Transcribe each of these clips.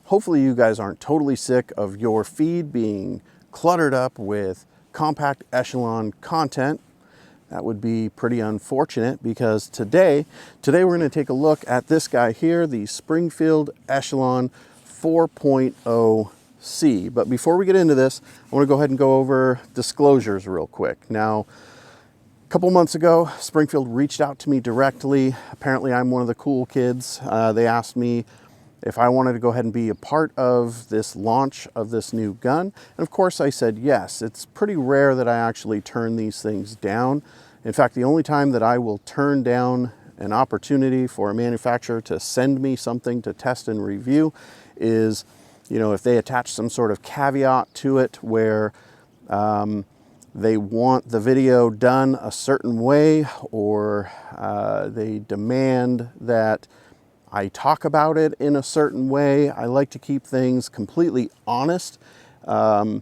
hopefully you guys aren't totally sick of your feed being cluttered up with compact Echelon content. That would be pretty unfortunate, because today we're going to take a look at this guy here, the Springfield Echelon 4.0C. But before we get into this, I want to go ahead and go over disclosures real quick. Now, a couple months ago, Springfield reached out to me directly. Apparently I'm one of the cool kids. They asked me if I wanted to go ahead and be a part of this launch of this new gun. And of course I said yes. It's pretty rare that I actually turn these things down. In fact, the only time that I will turn down an opportunity for a manufacturer to send me something to test and review is, you know, if they attach some sort of caveat to it where they want the video done a certain way, or they demand that I talk about it in a certain way. I like to keep things completely honest. That's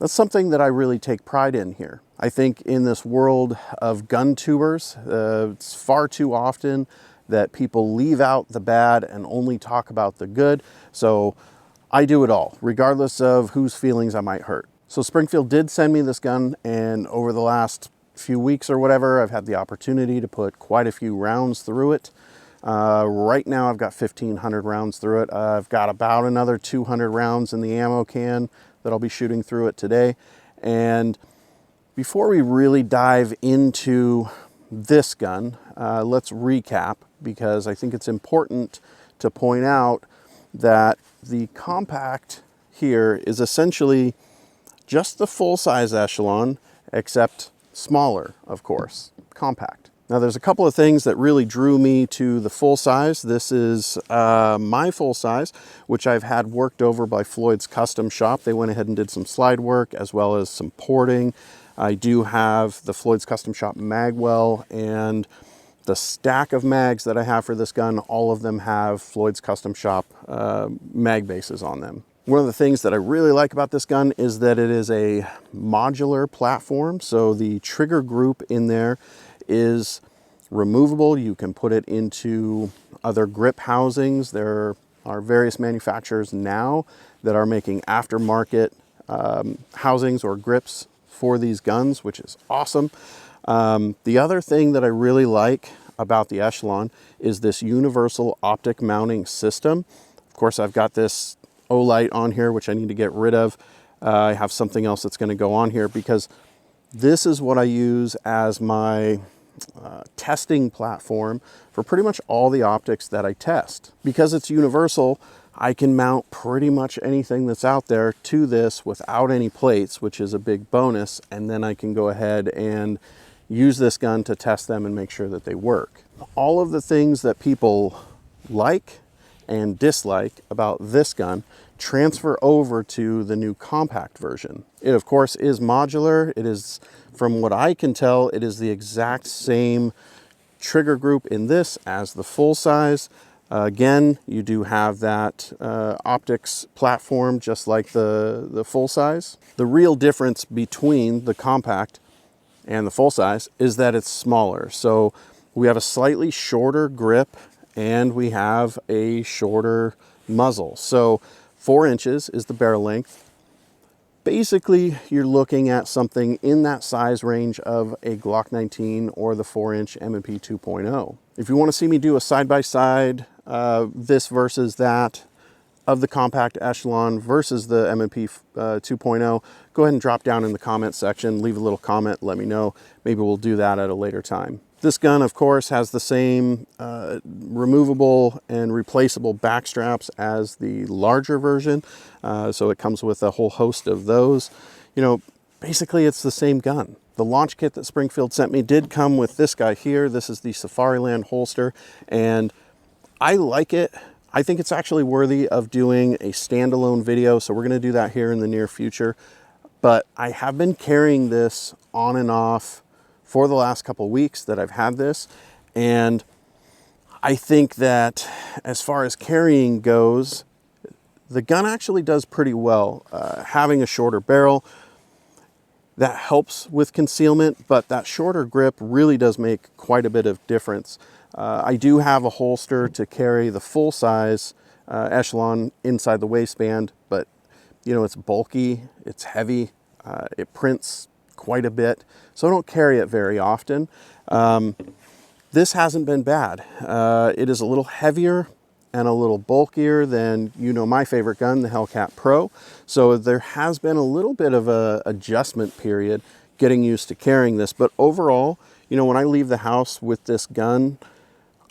something that I really take pride in here. I think in this world of gun tubers, it's far too often that people leave out the bad and only talk about the good. So I do it all, regardless of whose feelings I might hurt. So Springfield did send me this gun, and over the last few weeks or whatever, I've had the opportunity to put quite a few rounds through it. Right now I've got 1,500 rounds through it. I've got about another 200 rounds in the ammo can that I'll be shooting through it today. And before we really dive into this gun, let's recap, because I think it's important to point out that the compact here is essentially just the full-size Echelon, except smaller, of course, compact. Now, there's a couple of things that really drew me to the full size. This is my full size, which I've had worked over by Floyd's Custom Shop. They went ahead and did some slide work as well as some porting. I do have the Floyd's Custom Shop magwell, and the stack of mags that I have for this gun, all of them have Floyd's Custom Shop mag bases on them. One of the things that I really like about this gun is that it is a modular platform. So the trigger group in there is removable. You can put it into other grip housings. There are various manufacturers now that are making aftermarket housings or grips for these guns, which is awesome. The other thing that I really like about the Echelon is this universal optic mounting system. Of course, I've got this O-light on here, which I need to get rid of. I have something else that's going to go on here, because this is what I use as my testing platform for pretty much all the optics that I test. Because it's universal, I can mount pretty much anything that's out there to this without any plates, which is a big bonus. And then I can go ahead and use this gun to test them and make sure that they work. All of the things that people like and dislike about this gun transfer over to the new compact version. It of course is modular. It is, from what I can tell, it is the exact same trigger group in this as the full size. Again, you do have that optics platform just like the full size. The real difference between the compact and the full size is that it's smaller. So we have a slightly shorter grip and we have a shorter muzzle. So 4 inches is the barrel length. Basically, you're looking at something in that size range of a Glock 19 or the 4-inch M&P 2.0. If you want to see me do a side-by-side, this versus that, of the compact Echelon versus the M&P 2.0, go ahead and drop down in the comment section, leave a little comment, let me know. Maybe we'll do that at a later time. This gun, of course, has the same removable and replaceable back straps as the larger version. So it comes with a whole host of those. You know, basically it's the same gun. The launch kit that Springfield sent me did come with this guy here. This is the Safariland holster, and I like it. I think it's actually worthy of doing a standalone video. So we're gonna do that here in the near future. But I have been carrying this on and off for the last couple weeks that I've had this, and I think that as far as carrying goes, the gun actually does pretty well. Having a shorter barrel, that helps with concealment, but that shorter grip really does make quite a bit of difference. I do have a holster to carry the full size Echelon inside the waistband, but you know, it's bulky, it's heavy, it prints quite a bit, so I don't carry it very often. This hasn't been bad. It is a little heavier and a little bulkier than, you know, my favorite gun, the Hellcat Pro. So there has been a little bit of a adjustment period getting used to carrying this. But overall, you know, when I leave the house with this gun,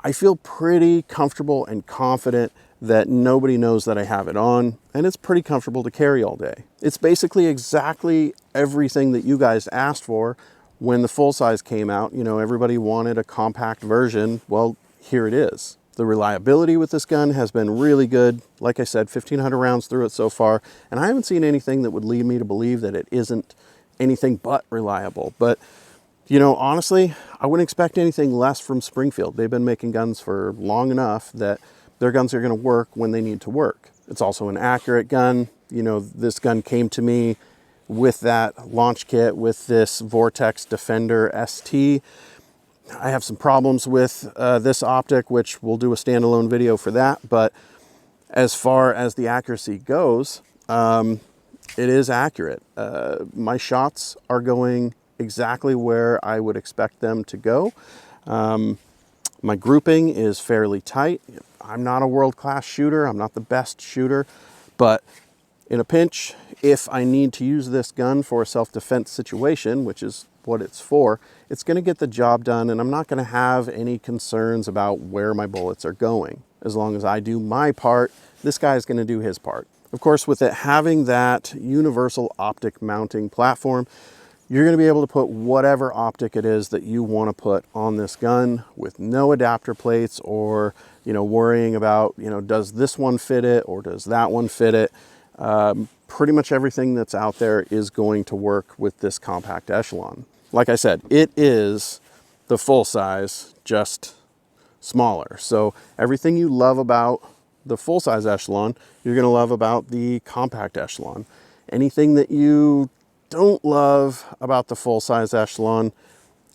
I feel pretty comfortable and confident that nobody knows that I have it on, and it's pretty comfortable to carry all day. It's basically exactly everything that you guys asked for when the full size came out. You know, everybody wanted a compact version. Well, here it is. The reliability with this gun has been really good. Like I said, 1,500 rounds through it so far, and I haven't seen anything that would lead me to believe that it isn't anything but reliable. But, you know, honestly, I wouldn't expect anything less from Springfield. They've been making guns for long enough that their guns are going to work when they need to work. It's also an accurate gun. You know, this gun came to me with that launch kit with this Vortex Defender ST. I have some problems with this optic, which we'll do a standalone video for that. But as far as the accuracy goes, it is accurate. My shots are going exactly where I would expect them to go. My grouping is fairly tight. I'm not a world-class shooter. I'm not the best shooter, but in a pinch, if I need to use this gun for a self-defense situation, which is what it's for, it's going to get the job done, and I'm not going to have any concerns about where my bullets are going. As long as I do my part, this guy's going to do his part. Of course, with it having that universal optic mounting platform, you're going to be able to put whatever optic it is that you want to put on this gun with no adapter plates or, you know, worrying about, you know, does this one fit it or does that one fit it? Pretty much everything that's out there is going to work with this compact Echelon. Like I said, it is the full size, just smaller. So everything you love about the full size Echelon, you're going to love about the compact Echelon. Anything that you don't love about the full size Echelon,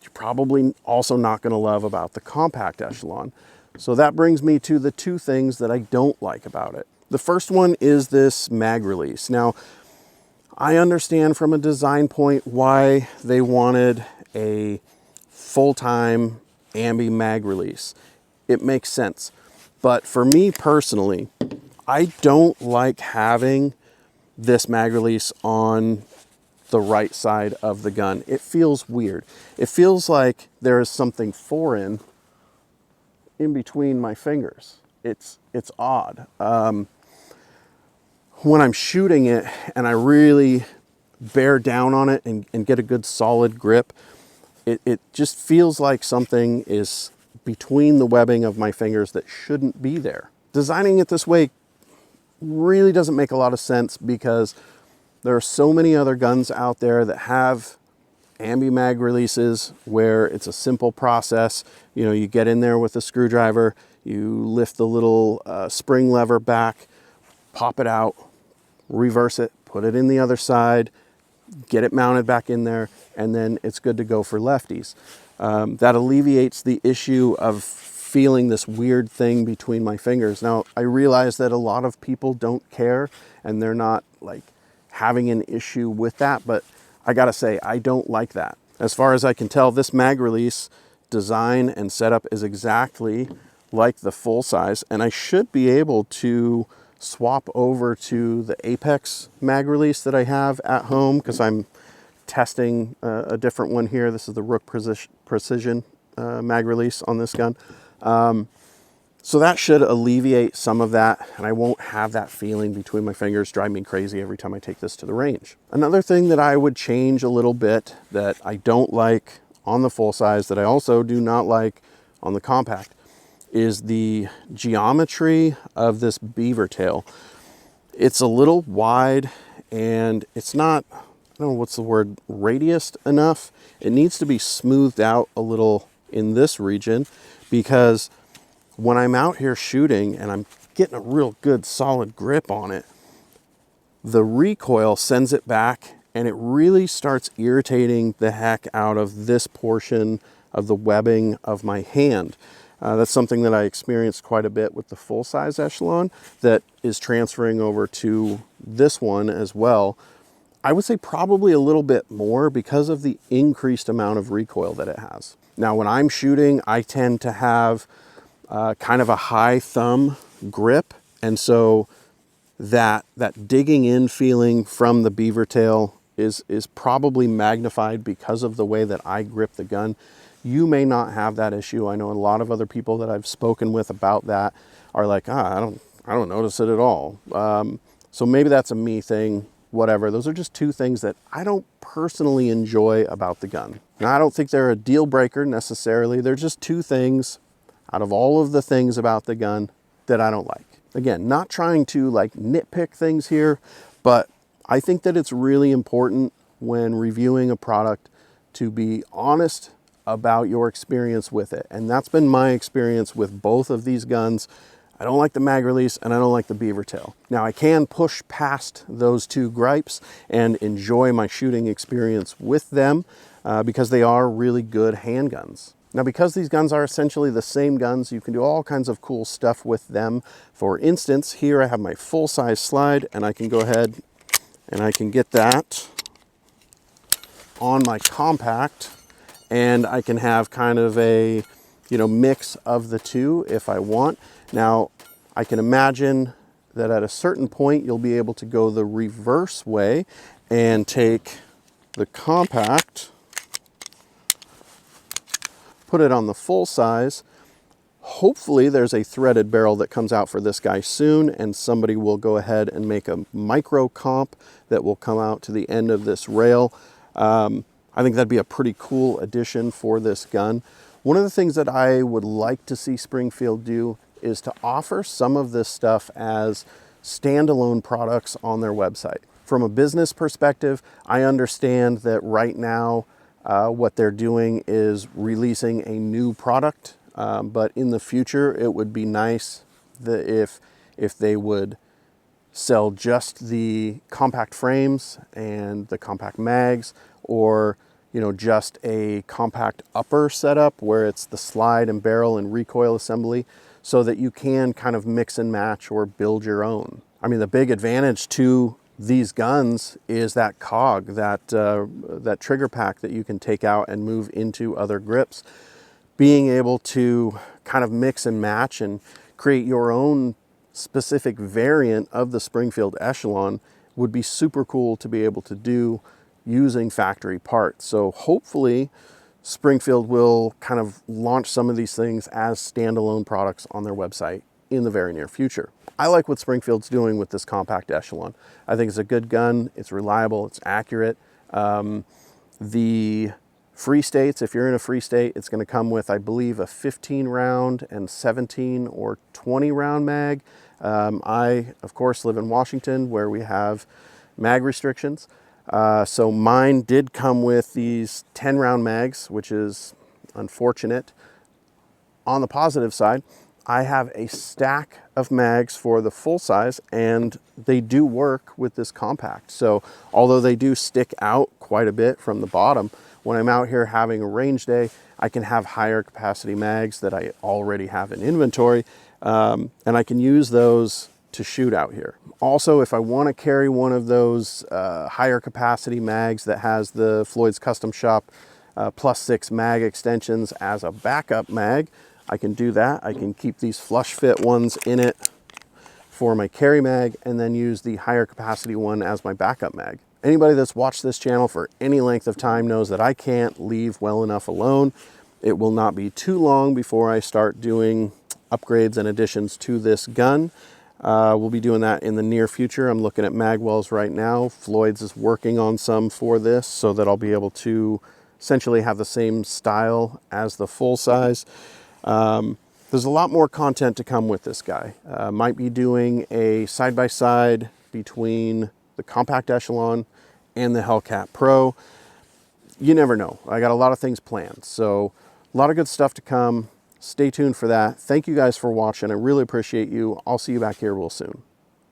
you're probably also not going to love about the compact Echelon. So that brings me to the two things that I don't like about it. The first one is this mag release. Now, I understand from a design point why they wanted a full-time ambi mag release. It makes sense. But for me personally, I don't like having this mag release on the right side of the gun. It feels weird. It feels like there is something foreign in between my fingers. It's odd. When I'm shooting it and I really bear down on it and get a good solid grip, it just feels like something is between the webbing of my fingers that shouldn't be there. Designing it this way really doesn't make a lot of sense because there are so many other guns out there that have ambi mag releases where it's a simple process. You know, you get in there with a screwdriver, you lift the little spring lever back, pop it out, reverse it, put it in the other side, get it mounted back in there, and then it's good to go for lefties. That alleviates the issue of feeling this weird thing between my fingers. Now, I realize that a lot of people don't care and they're not like having an issue with that, but I gotta say, I don't like that. As far as I can tell, this mag release design and setup is exactly like the full size, and I should be able to swap over to the Apex mag release that I have at home because I'm testing a different one here. This is the Rook Precision mag release on this gun. So that should alleviate some of that, and I won't have that feeling between my fingers drive me crazy every time I take this to the range. Another thing that I would change a little bit that I don't like on the full size, that I also do not like on the compact, is the geometry of this beaver tail. It's a little wide and it's not, I don't know what's the word, radiused enough. It needs to be smoothed out a little in this region because when I'm out here shooting and I'm getting a real good solid grip on it, the recoil sends it back and it really starts irritating the heck out of this portion of the webbing of my hand. That's something that I experienced quite a bit with the full-size Echelon that is transferring over to this one as well. I would say probably a little bit more because of the increased amount of recoil that it has. Now, when I'm shooting, I tend to have kind of a high thumb grip, and so that digging in feeling from the beaver tail is probably magnified because of the way that I grip the gun. You may not have that issue. I know a lot of other people that I've spoken with about that are like, I don't notice it at all. So maybe that's a me thing, whatever. Those are just two things that I don't personally enjoy about the gun. Now, I don't think they're a deal breaker necessarily. They're just two things out of all of the things about the gun that I don't like. Again, not trying to like nitpick things here, but I think that it's really important when reviewing a product to be honest about your experience with it. And that's been my experience with both of these guns. I don't like the mag release and I don't like the beaver tail. Now, I can push past those two gripes and enjoy my shooting experience with them because they are really good handguns. Now, because these guns are essentially the same guns, you can do all kinds of cool stuff with them. For instance, here I have my full-size slide, and I can go ahead and I can get that on my compact, and I can have kind of a, mix of the two if I want. Now, I can imagine that at a certain point, you'll be able to go the reverse way and take the compact, put it on the full size. Hopefully there's a threaded barrel that comes out for this guy soon, and somebody will go ahead and make a micro comp that will come out to the end of this rail. I think that'd be a pretty cool addition for this gun. One of the things that I would like to see Springfield do is to offer some of this stuff as standalone products on their website. From a business perspective, I understand that right now what they're doing is releasing a new product, but in the future it would be nice that if they would sell just the compact frames and the compact mags, or just a compact upper setup where it's the slide and barrel and recoil assembly, so that you can kind of mix and match or build your own. I mean, the big advantage to these guns is that cog, that trigger pack that you can take out and move into other grips. Being able to kind of mix and match and create your own specific variant of the Springfield Echelon would be super cool to be able to do using factory parts. So hopefully Springfield will kind of launch some of these things as standalone products on their website in the very near future. I like what Springfield's doing with this compact Echelon. I think it's a good gun, it's reliable, it's accurate. The free states, if you're in a free state, it's gonna come with, I believe, a 15 round and 17 or 20 round mag. I, of course, live in Washington where we have mag restrictions. So mine did come with these 10 round mags, which is unfortunate. On the positive side, I have a stack of mags for the full size, and they do work with this compact. So although they do stick out quite a bit from the bottom, when I'm out here having a range day, I can have higher capacity mags that I already have in inventory, and I can use those to shoot out here. Also, if I want to carry one of those higher capacity mags that has the Floyd's Custom Shop +6 mag extensions as a backup mag, I can do that. I can keep these flush fit ones in it for my carry mag and then use the higher capacity one as my backup mag. Anybody that's watched this channel for any length of time knows that I can't leave well enough alone. It will not be too long before I start doing upgrades and additions to this gun. We'll be doing that in the near future. I'm looking at mag wells right now. Floyd's is working on some for this so that I'll be able to essentially have the same style as the full size. There's a lot more content to come with this guy. Might be doing a side-by-side between the compact Echelon and the Hellcat Pro. You never know. I got a lot of things planned. So a lot of good stuff to come. Stay tuned for that. Thank you guys for watching. I really appreciate you. I'll see you back here real soon.